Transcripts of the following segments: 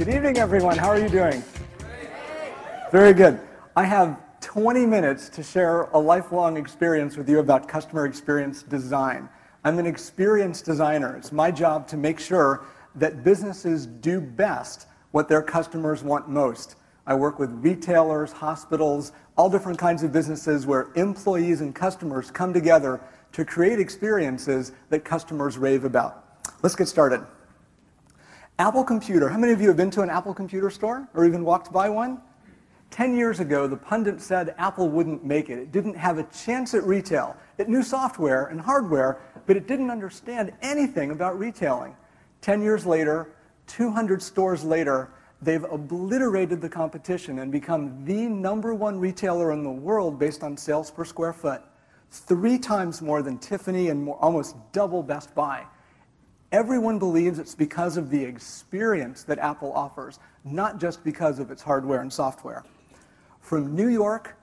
Good evening, everyone. How are you doing? Very good. I have 20 minutes to share a lifelong experience with you about customer experience design. I'm an experienced designer. It's my job to make sure that businesses do best what their customers want most. I work with retailers, hospitals, all different kinds of businesses where employees and customers come together to create experiences that customers rave about. Let's get started. Apple Computer. How many of you have been to an Apple Computer store or even walked by one? 10 years ago, the pundit said Apple wouldn't make it. It didn't have a chance at retail. It knew software and hardware, but it didn't understand anything about retailing. 10 years later, 200 stores later, they've obliterated the competition and become the #1 retailer in the world based on sales per square foot. 3 times more than Tiffany and almost double Best Buy. Everyone believes it's because of the experience that Apple offers, not just because of its hardware and software. From New York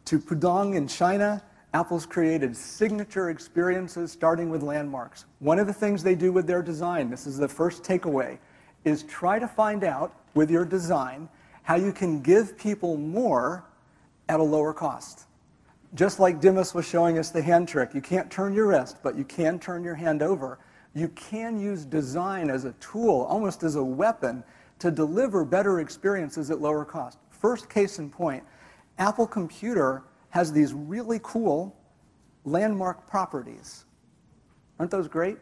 to Pudong in China, Apple's created signature experiences starting with landmarks. One of the things they do with their design, this is the first takeaway, is try to find out with your design how you can give people more at a lower cost. Just like Dimas was showing us the hand trick, you can't turn your wrist, but you can turn your hand over. You can use design as a tool, almost as a weapon, to deliver better experiences at lower cost. First case in point, Apple Computer has these really cool landmark properties. Aren't those great?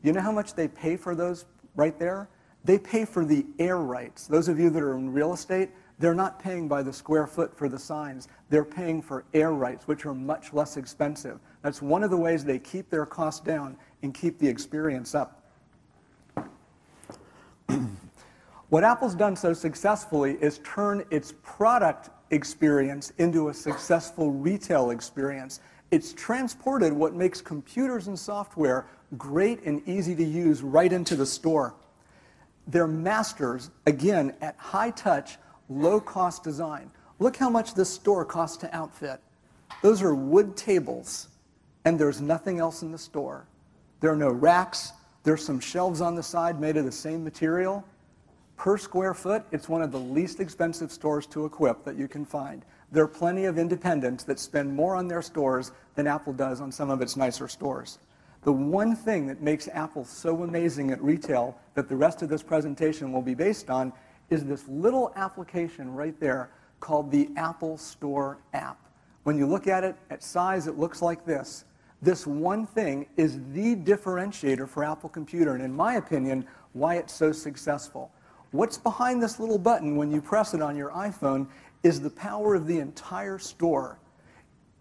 You know how much they pay for those right there? They pay for the air rights. Those of you that are in real estate, they're not paying by the square foot for the signs. They're paying for air rights, which are much less expensive. That's one of the ways they keep their costs down and keep the experience up. What Apple's done so successfully is turn its product experience into a successful retail experience. It's transported what makes computers and software great and easy to use right into the store. They're masters, again, at high-touch, low-cost design. Look how much this store costs to outfit. Those are wood tables, and there's nothing else in the store. There are no racks. There's some shelves on the side made of the same material. Per square foot, it's one of the least expensive stores to equip that you can find. There are plenty of independents that spend more on their stores than Apple does on some of its nicer stores. The one thing that makes Apple so amazing at retail that the rest of this presentation will be based on is this little application right there called the Apple Store app. When you look at it at size, it looks like this. This one thing is the differentiator for Apple Computer, and in my opinion, why it's so successful. What's behind this little button when you press it on your iPhone is the power of the entire store.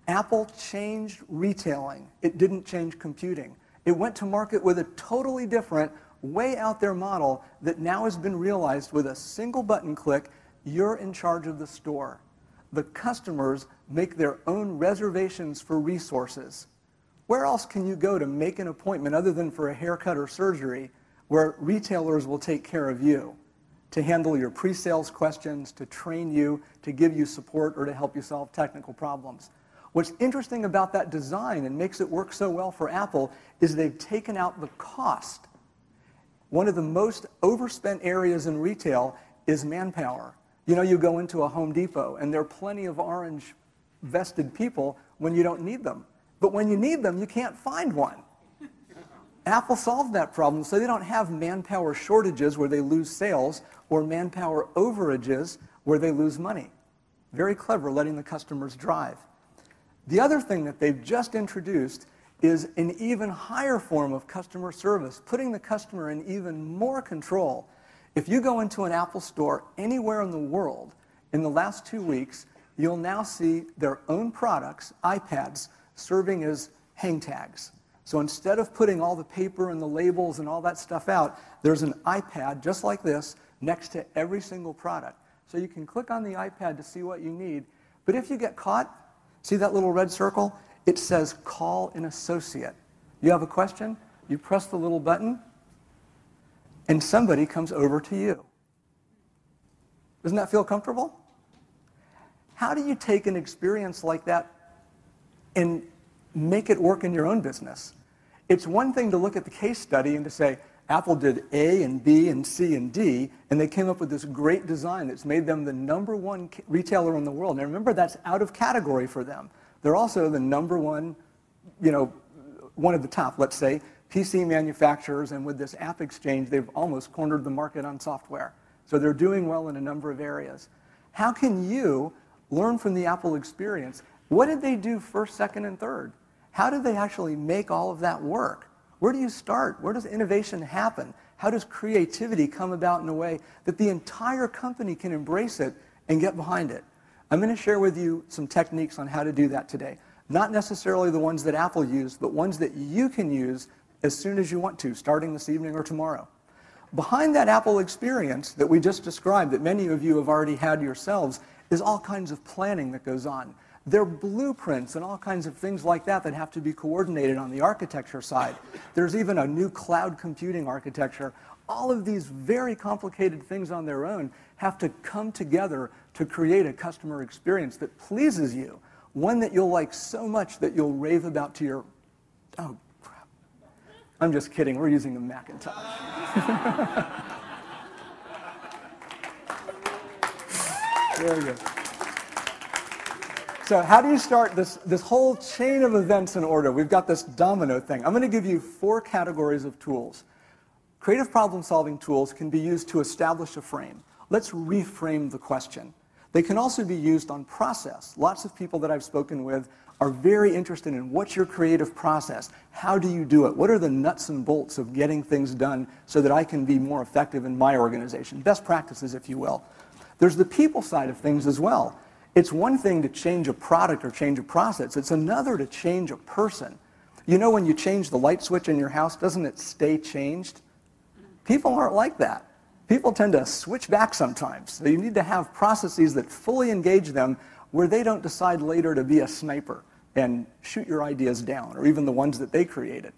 Apple changed retailing. It didn't change computing. It went to market with a totally different, way out there model that now has been realized with a single button click. You're in charge of the store. The customers make their own reservations for resources. Where else can you go to make an appointment other than for a haircut or surgery where retailers will take care of you, to handle your pre-sales questions, to train you, to give you support, or to help you solve technical problems? What's interesting about that design and makes it work so well for Apple is they've taken out the cost. One of the most overspent areas in retail is manpower. You know, you go into a Home Depot, and there are plenty of orange vested people when you don't need them. But when you need them, you can't find one. Apple solved that problem, so they don't have manpower shortages where they lose sales or manpower overages where they lose money. Very clever, letting the customers drive. The other thing that they've just introduced is an even higher form of customer service, putting the customer in even more control. If you go into an Apple store anywhere in the world in the last 2 weeks, you'll now see their own products, iPads, serving as hang tags. So instead of putting all the paper and the labels and all that stuff out, there's an iPad just like this next to every single product. So you can click on the iPad to see what you need. But if you get caught, see that little red circle? It says call an associate. You have a question, you press the little button, and somebody comes over to you. Doesn't that feel comfortable? How do you take an experience like that and make it work in your own business? It's one thing to look at the case study and to say, Apple did A and B and C and D, and they came up with this great design that's made them the #1 retailer in the world. Now remember, that's out of category for them. They're also the #1, one of the top, let's say, PC manufacturers, and with this app exchange, they've almost cornered the market on software. So they're doing well in a number of areas. How can you learn from the Apple experience? What did they do first, second, and third? How did they actually make all of that work? Where do you start? Where does innovation happen? How does creativity come about in a way that the entire company can embrace it and get behind it? I'm going to share with you some techniques on how to do that today. Not necessarily the ones that Apple used, but ones that you can use as soon as you want to, starting this evening or tomorrow. Behind that Apple experience that we just described, that many of you have already had yourselves, is all kinds of planning that goes on. There are blueprints and all kinds of things like that that have to be coordinated on the architecture side. There's even a new cloud computing architecture. All of these very complicated things on their own have to come together to create a customer experience that pleases you, one that you'll like so much that you'll rave about to your, oh crap. I'm just kidding, we're using a Macintosh. There we go. So how do you start this whole chain of events in order? We've got this domino thing. I'm going to give you 4 categories of tools. Creative problem-solving tools can be used to establish a frame. Let's reframe the question. They can also be used on process. Lots of people that I've spoken with are very interested in what's your creative process? How do you do it? What are the nuts and bolts of getting things done so that I can be more effective in my organization? Best practices, if you will. There's the people side of things as well. It's one thing to change a product or change a process. It's another to change a person. You know, when you change the light switch in your house, doesn't it stay changed? People aren't like that. People tend to switch back sometimes. So you need to have processes that fully engage them where they don't decide later to be a sniper and shoot your ideas down, or even the ones that they created.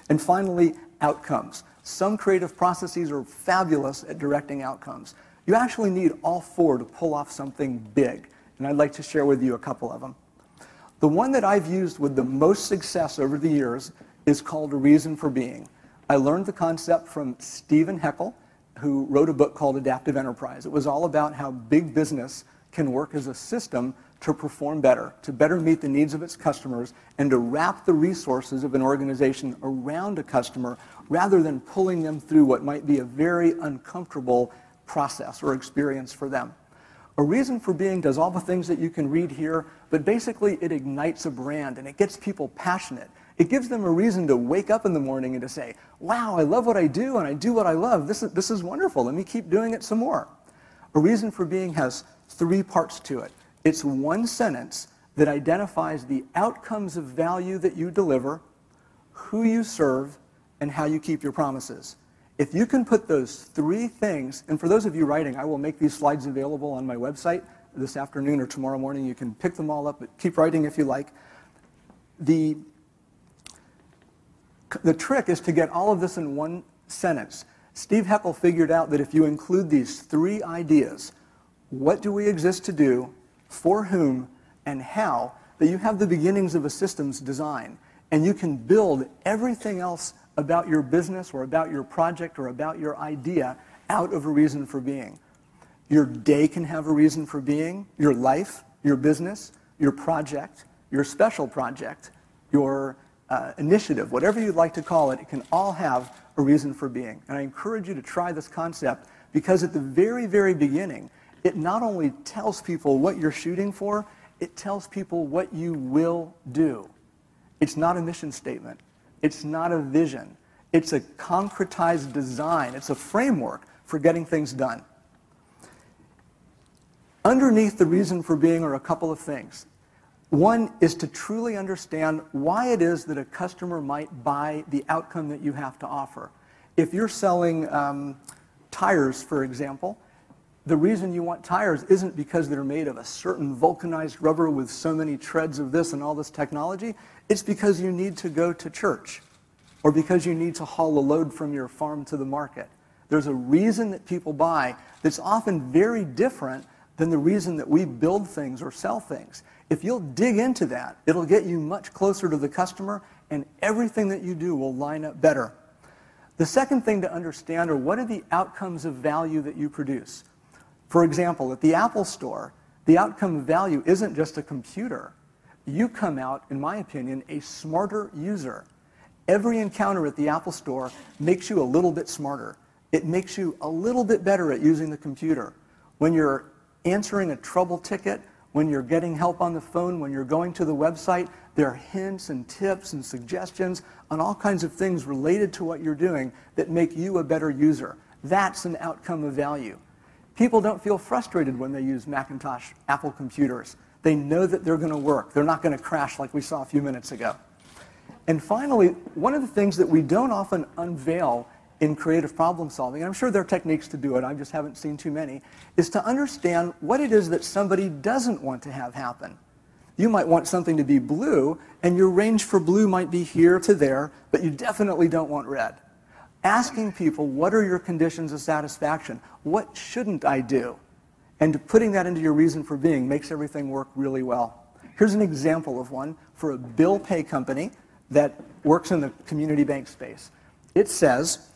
And finally, outcomes. Some creative processes are fabulous at directing outcomes. You actually need all 4 to pull off something big. And I'd like to share with you a couple of them. The one that I've used with the most success over the years is called a reason for being. I learned the concept from Stephen Heckel, who wrote a book called Adaptive Enterprise. It was all about how big business can work as a system to perform better, to better meet the needs of its customers, and to wrap the resources of an organization around a customer rather than pulling them through what might be a very uncomfortable process or experience for them. A reason for being does all the things that you can read here, but basically it ignites a brand and it gets people passionate. It gives them a reason to wake up in the morning and to say, wow, I love what I do and I do what I love. This is wonderful. Let me keep doing it some more. A reason for being has 3 parts to it. It's one sentence that identifies the outcomes of value that you deliver, who you serve, and how you keep your promises. If you can put those 3 things, and for those of you writing, I will make these slides available on my website this afternoon or tomorrow morning. You can pick them all up, but keep writing if you like. The trick is to get all of this in one sentence. Steve Heckel figured out that if you include these 3 ideas, what do we exist to do, for whom, and how, that you have the beginnings of a systems design. And you can build everything else about your business or about your project or about your idea out of a reason for being. Your day can have a reason for being, your life, your business, your project, your special project, your initiative, whatever you'd like to call it, it can all have a reason for being. And I encourage you to try this concept because at the very, very beginning, it not only tells people what you're shooting for, it tells people what you will do. It's not a mission statement. It's not a vision. It's a concretized design. It's a framework for getting things done. Underneath the reason for being are a couple of things. One is to truly understand why it is that a customer might buy the outcome that you have to offer. If you're selling tires, for example, the reason you want tires isn't because they're made of a certain vulcanized rubber with so many treads of this and all this technology. It's because you need to go to church or because you need to haul a load from your farm to the market. There's a reason that people buy that's often very different than the reason that we build things or sell things. If you'll dig into that, it'll get you much closer to the customer and everything that you do will line up better. The second thing to understand are what are the outcomes of value that you produce. For example, at the Apple Store, the outcome of value isn't just a computer. You come out, in my opinion, a smarter user. Every encounter at the Apple Store makes you a little bit smarter. It makes you a little bit better at using the computer. When you're answering a trouble ticket, when you're getting help on the phone, when you're going to the website, there are hints and tips and suggestions on all kinds of things related to what you're doing that make you a better user. That's an outcome of value. People don't feel frustrated when they use Macintosh, Apple computers. They know that they're going to work. They're not going to crash like we saw a few minutes ago. And finally, one of the things that we don't often unveil in creative problem solving, and I'm sure there are techniques to do it, I just haven't seen too many, is to understand what it is that somebody doesn't want to have happen. You might want something to be blue, and your range for blue might be here to there, but you definitely don't want red. Asking people, what are your conditions of satisfaction? What shouldn't I do? And putting that into your reason for being makes everything work really well. Here's an example of one for a bill pay company that works in the community bank space. It says,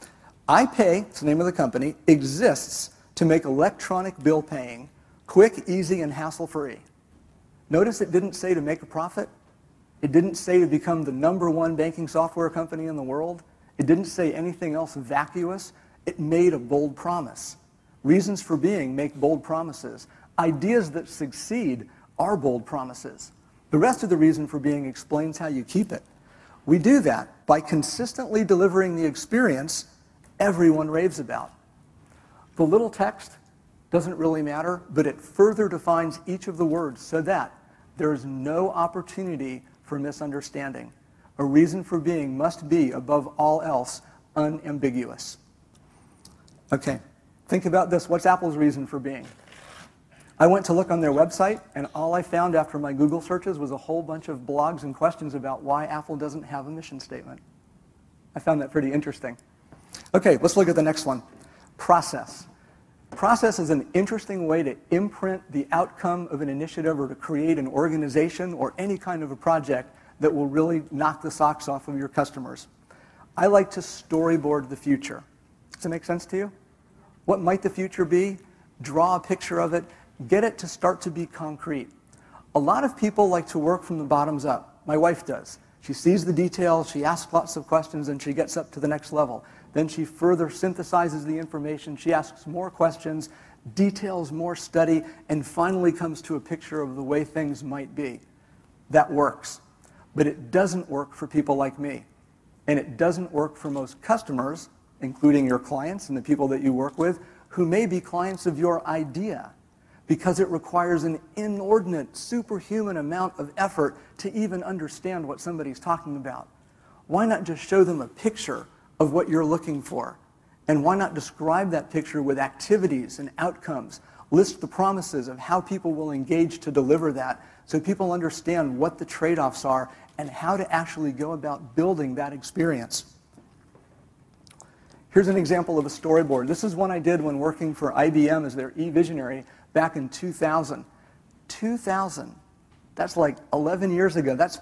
iPay, it's the name of the company, exists to make electronic bill paying quick, easy, and hassle-free. Notice it didn't say to make a profit. It didn't say to become the #1 banking software company in the world. It didn't say anything else vacuous. It made a bold promise. Reasons for being make bold promises. Ideas that succeed are bold promises. The rest of the reason for being explains how you keep it. We do that by consistently delivering the experience everyone raves about. The little text doesn't really matter, but it further defines each of the words so that there is no opportunity for misunderstanding. A reason for being must be, above all else, unambiguous. Okay, think about this. What's Apple's reason for being? I went to look on their website, and all I found after my Google searches was a whole bunch of blogs and questions about why Apple doesn't have a mission statement. I found that pretty interesting. Okay, let's look at the next one. Process. Process is an interesting way to imprint the outcome of an initiative or to create an organization or any kind of a project that will really knock the socks off of your customers. I like to storyboard the future. Does it make sense to you? What might the future be? Draw a picture of it. Get it to start to be concrete. A lot of people like to work from the bottoms up. My wife does. She sees the details, she asks lots of questions, and she gets up to the next level. Then she further synthesizes the information, she asks more questions, details more study, and finally comes to a picture of the way things might be. That works. But it doesn't work for people like me. And it doesn't work for most customers, including your clients and the people that you work with, who may be clients of your idea, because it requires an inordinate, superhuman amount of effort to even understand what somebody's talking about. Why not just show them a picture of what you're looking for? And why not describe that picture with activities and outcomes? List the promises of how people will engage to deliver that so people understand what the trade-offs are and how to actually go about building that experience. Here's an example of a storyboard. This is one I did when working for IBM as their e-visionary back in 2000. 2000, that's like 11 years ago. That's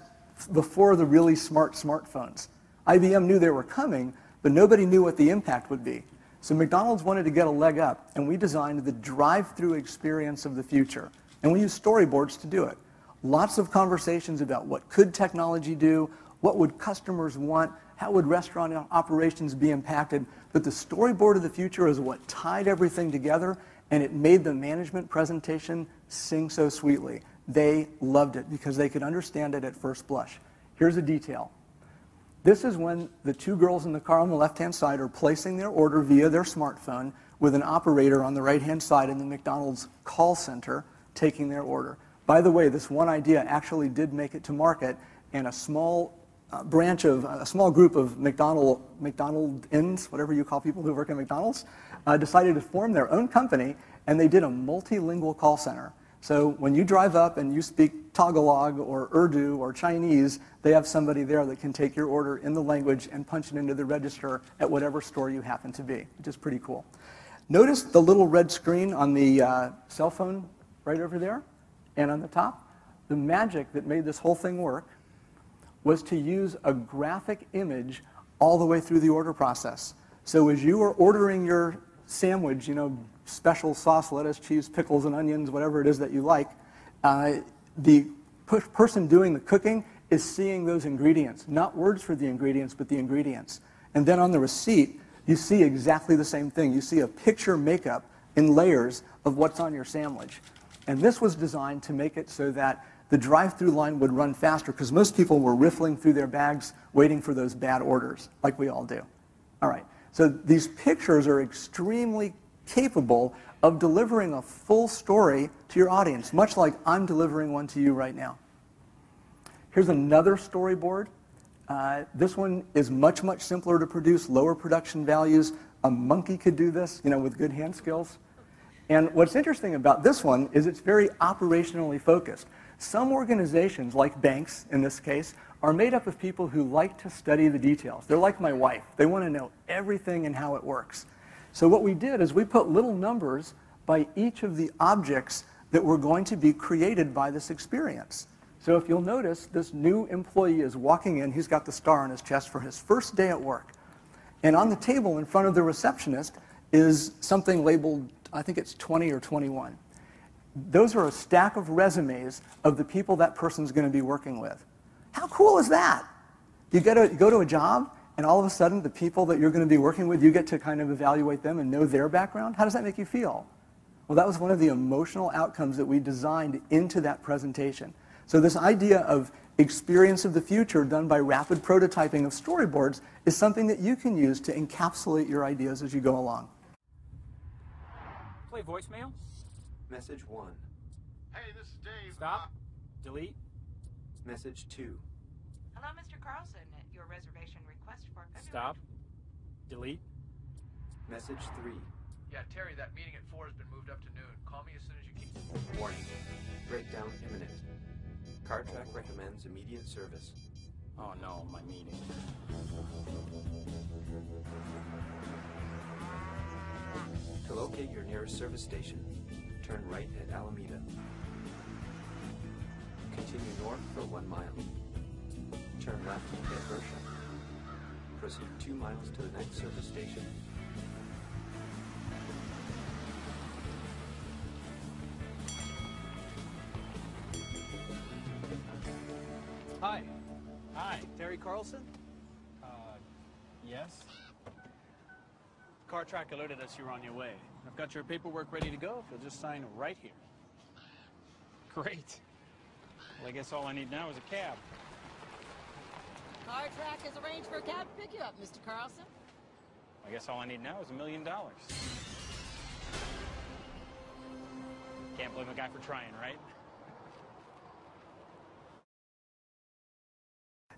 before the really smart smartphones. IBM knew they were coming, but nobody knew what the impact would be. So McDonald's wanted to get a leg up, and we designed the drive-through experience of the future. And we used storyboards to do it. Lots of conversations about what could technology do, what would customers want, how would restaurant operations be impacted. But the storyboard of the future is what tied everything together, and it made the management presentation sing so sweetly. They loved it because they could understand it at first blush. Here's a detail. This is when the two girls in the car on the left-hand side are placing their order via their smartphone with an operator on the right-hand side in the McDonald's call center taking their order. By the way, this one idea actually did make it to market, and a small group of McDonald's, whatever you call people who work at McDonald's, decided to form their own company, and they did a multilingual call center. So when you drive up and you speak Tagalog or Urdu or Chinese, they have somebody there that can take your order in the language and punch it into the register at whatever store you happen to be, which is pretty cool. Notice the little red screen on the cell phone right over there and on the top. The magic that made this whole thing work was to use a graphic image all the way through the order process. So as you are ordering your sandwich, special sauce, lettuce, cheese, pickles, and onions, whatever it is that you like, the person doing the cooking is seeing those ingredients, not words for the ingredients, but the ingredients. And then on the receipt, you see exactly the same thing. You see a picture makeup in layers of what's on your sandwich. And this was designed to make it so that the drive-through line would run faster, because most people were riffling through their bags waiting for those bad orders, like we all do. All right, so these pictures are extremely capable of delivering a full story to your audience, much like I'm delivering one to you right now. Here's another storyboard. This one is much, much simpler to produce, lower production values. A monkey could do this, with good hand skills. And what's interesting about this one is it's very operationally focused. Some organizations, like banks in this case, are made up of people who like to study the details. They're like my wife. They want to know everything and how it works. So what we did is we put little numbers by each of the objects that were going to be created by this experience. So if you'll notice, this new employee is walking in. He's got the star on his chest for his first day at work. And on the table in front of the receptionist is something labeled, I think it's 20 or 21. Those are a stack of resumes of the people that person's going to be working with. How cool is that? You go to a job, and all of a sudden, the people that you're going to be working with, you get to kind of evaluate them and know their background. How does that make you feel? Well, that was one of the emotional outcomes that we designed into that presentation. So this idea of experience of the future done by rapid prototyping of storyboards is something that you can use to encapsulate your ideas as you go along. Play voicemail. Message 1. Hey, this is Dave. Stop. Delete. Message 2. Hello, Mr. Carlson. Your reservation request for February. Stop. Delete. Message 3. Yeah, Terry, that meeting at 4 has been moved up to noon. Call me as soon as you can. Warning. Breakdown imminent. CarTrack recommends immediate service. Oh no, my meeting. To locate your nearest service station, turn right at Alameda. Continue north for 1 mile. Turn left at Hersham. Proceed 2 miles to the next service station. Hi. Hi, Terry Carlson? Yes? CarTrack alerted us you were on your way. I've got your paperwork ready to go if you'll just sign right here. Great. Well, I guess all I need now is a cab. CarTrack has arranged for a cab to pick you up, Mr. Carlson. I guess all I need now is $1 million. Can't blame a guy for trying, right?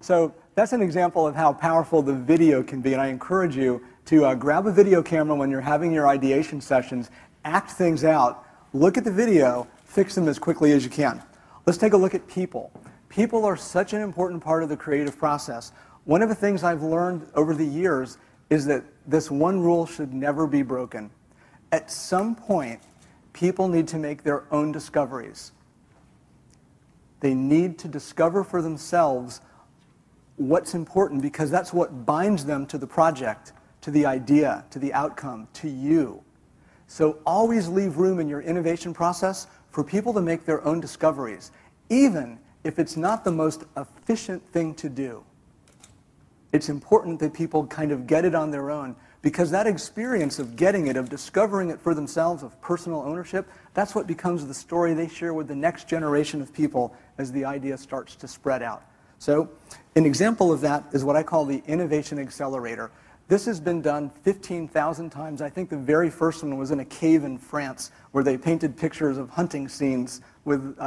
So that's an example of how powerful the video can be, and I encourage you to grab a video camera when you're having your ideation sessions, act things out, look at the video, fix them as quickly as you can. Let's take a look at people. People are such an important part of the creative process. One of the things I've learned over the years is that this one rule should never be broken. At some point, people need to make their own discoveries. They need to discover for themselves what's important, because that's what binds them to the project, to the idea, to the outcome, to you. So always leave room in your innovation process for people to make their own discoveries, even if it's not the most efficient thing to do. It's important that people kind of get it on their own, because that experience of getting it, of discovering it for themselves, of personal ownership, that's what becomes the story they share with the next generation of people as the idea starts to spread out. So an example of that is what I call the innovation accelerator. This has been done 15,000 times. I think the very first one was in a cave in France where they painted pictures of hunting scenes with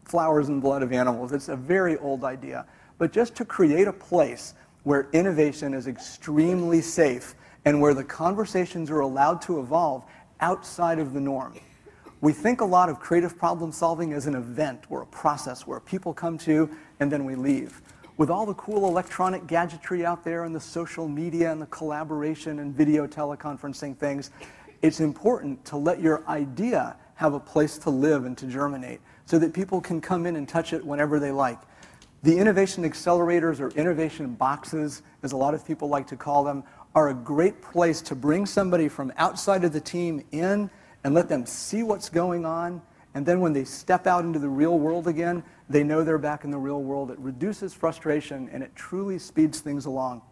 flowers and blood of animals. It's a very old idea. But just to create a place where innovation is extremely safe and where the conversations are allowed to evolve outside of the norm. We think a lot of creative problem solving as an event or a process where people come to and then we leave. With all the cool electronic gadgetry out there and the social media and the collaboration and video teleconferencing things, it's important to let your idea have a place to live and to germinate so that people can come in and touch it whenever they like. The innovation accelerators, or innovation boxes, as a lot of people like to call them, are a great place to bring somebody from outside of the team in and let them see what's going on. And then when they step out into the real world again, they know they're back in the real world. It reduces frustration, and it truly speeds things along.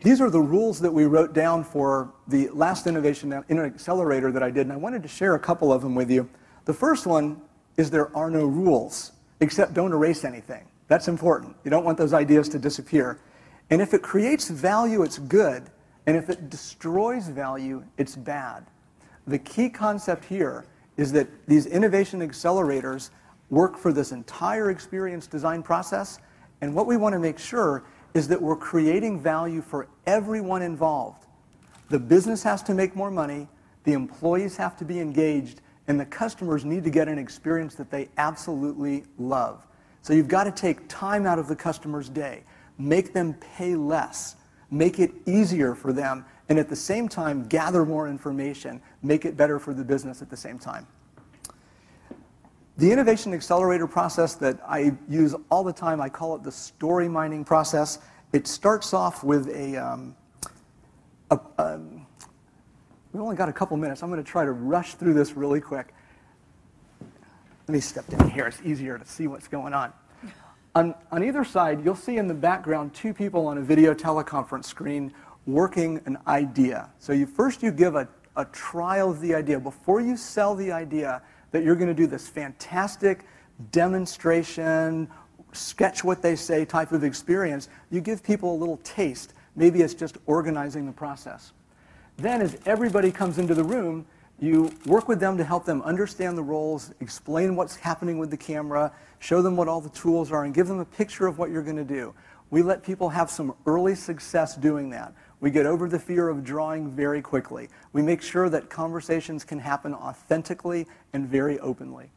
These are the rules that we wrote down for the last innovation accelerator that I did, and I wanted to share a couple of them with you. The first one is there are no rules, except don't erase anything. That's important. You don't want those ideas to disappear. And if it creates value, it's good. And if it destroys value, it's bad. The key concept here is that these innovation accelerators work for this entire experience design process. And what we want to make sure is that we're creating value for everyone involved. The business has to make more money, the employees have to be engaged, and the customers need to get an experience that they absolutely love. So you've got to take time out of the customer's day, make them pay less, make it easier for them, and at the same time gather more information, make it better for the business at the same time. The innovation accelerator process that I use all the time, I call it the story mining process. It starts off with we've only got a couple minutes. I'm going to try to rush through this really quick. Let me step down here. It's easier to see what's going on. On either side, you'll see in the background two people on a video teleconference screen working an idea. So first you give a trial of the idea. Before you sell the idea that you're going to do this fantastic demonstration, sketch what they say type of experience, you give people a little taste. Maybe it's just organizing the process. Then as everybody comes into the room, you work with them to help them understand the roles, explain what's happening with the camera, show them what all the tools are, and give them a picture of what you're going to do. We let people have some early success doing that. We get over the fear of drawing very quickly. We make sure that conversations can happen authentically and very openly.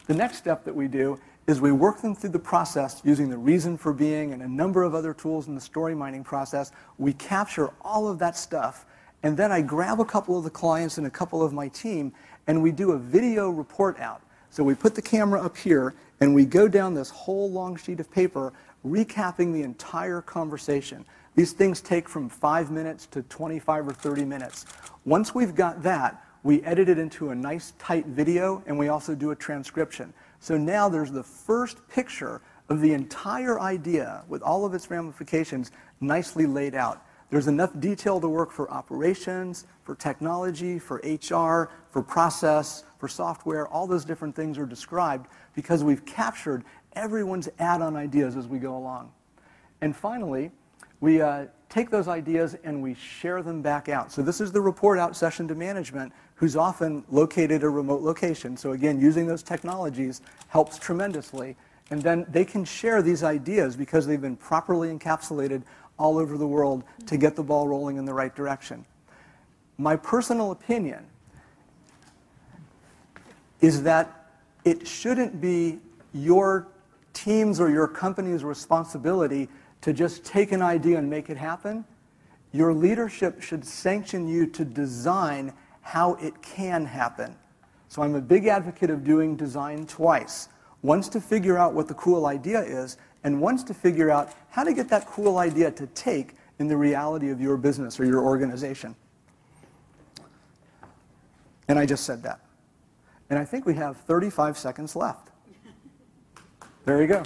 The next step that we do is we work them through the process using the reason for being and a number of other tools in the story mining process. We capture all of that stuff, and then I grab a couple of the clients and a couple of my team, and we do a video report out. So we put the camera up here, and we go down this whole long sheet of paper, recapping the entire conversation. These things take from 5 minutes to 25 or 30 minutes. Once we've got that, we edit it into a nice tight video, and we also do a transcription. So now there's the first picture of the entire idea with all of its ramifications nicely laid out. There's enough detail to work for operations, for technology, for HR, for process, for software. All those different things are described because we've captured everyone's add-on ideas as we go along. And finally, we take those ideas and we share them back out. So this is the report out session to management, who's often located at a remote location. So again, using those technologies helps tremendously. And then they can share these ideas because they've been properly encapsulated all over the world to get the ball rolling in the right direction. My personal opinion is that it shouldn't be your team's or your company's responsibility to just take an idea and make it happen. Your leadership should sanction you to design how it can happen. So I'm a big advocate of doing design twice. Once to figure out what the cool idea is, and once to figure out how to get that cool idea to take in the reality of your business or your organization. And I just said that. And I think we have 35 seconds left. There you go.